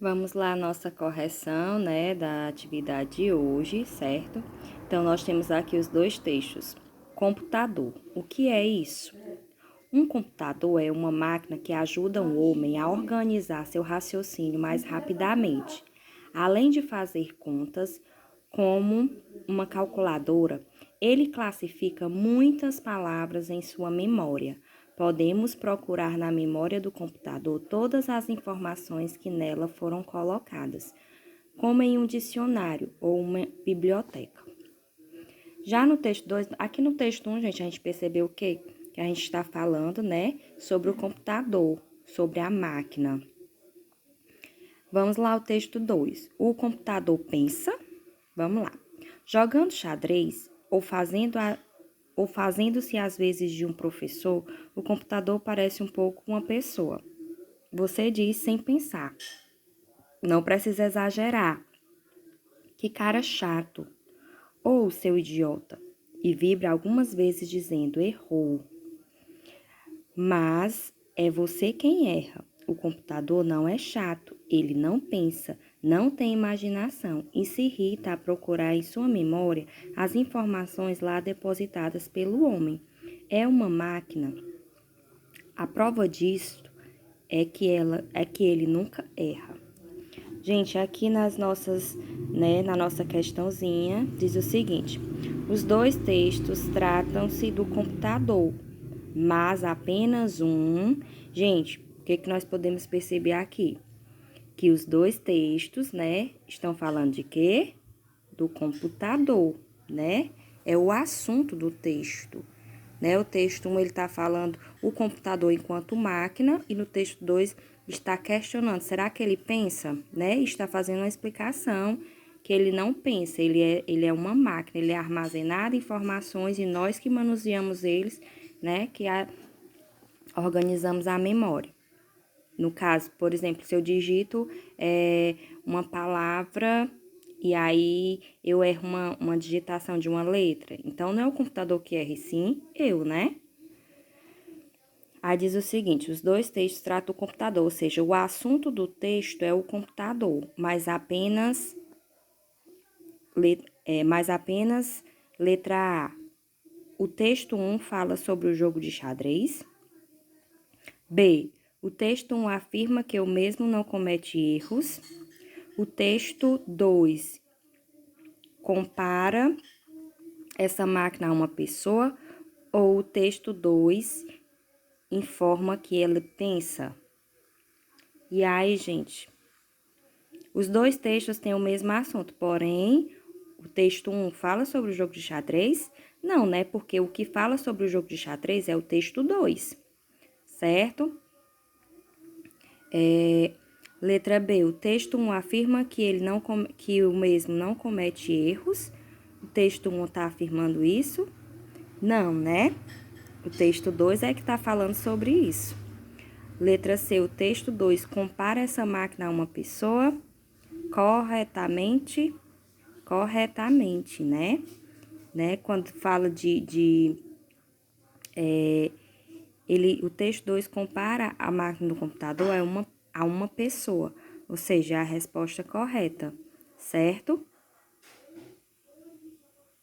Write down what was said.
Vamos lá, a nossa correção, né, da atividade de hoje, certo? Então, nós temos aqui os dois textos. Computador. O que é isso? Um computador é uma máquina que ajuda o homem a organizar seu raciocínio mais rapidamente. Além de fazer contas, como uma calculadora, ele classifica muitas palavras em sua memória. Podemos procurar na memória do computador todas as informações que nela foram colocadas, como em um dicionário ou uma biblioteca. Já no texto 2, aqui no texto 1, gente, a gente percebeu o quê? Que a gente está falando, né, sobre o computador, sobre a máquina. Vamos lá ao texto 2. O computador pensa? Vamos lá. Jogando xadrez ou fazendo-se às vezes de um professor, o computador parece um pouco uma pessoa. Você diz sem pensar. Não precisa exagerar. Que cara chato. Ou seu idiota. E vibra algumas vezes dizendo errou. Mas é você quem erra. O computador não é chato, ele não pensa, não tem imaginação e se irrita a procurar em sua memória as informações lá depositadas pelo homem. É uma máquina. A prova disso é que ele nunca erra. Gente, aqui na nossa questãozinha, diz o seguinte: os dois textos tratam-se do computador, mas apenas um. Gente, o que nós podemos perceber aqui? Que os dois textos, né, estão falando de quê? Do computador, né? É o assunto do texto, né? O texto 1, ele está falando o computador enquanto máquina, e no texto 2 está questionando, será que ele pensa, né? Está fazendo uma explicação que ele não pensa, ele é uma máquina, ele é armazenado informações e nós que manuseamos eles, né? Organizamos a memória. No caso, por exemplo, se eu digito uma palavra e aí eu erro uma digitação de uma letra, então não é o computador que erra, e sim eu, né? Aí diz o seguinte: os dois textos tratam o computador, ou seja, o assunto do texto é o computador, mas apenas letra A. O texto 1 fala sobre o jogo de xadrez. B. O texto 1 afirma que o mesmo não comete erros. O texto 2 compara essa máquina a uma pessoa. Ou o texto 2 informa que ele pensa. E aí, gente, os dois textos têm o mesmo assunto, porém, o texto 1 fala sobre o jogo de xadrez? Não, né? Porque o que fala sobre o jogo de xadrez é o texto 2, certo? Letra B, o texto 1 afirma que o mesmo não comete erros. O texto 1 está afirmando isso? Não, né? O texto 2 é que está falando sobre isso. Letra C, o texto 2 compara essa máquina a uma pessoa? Corretamente, Quando fala o texto 2 compara a máquina do computador a uma pessoa, ou seja, a resposta correta, certo?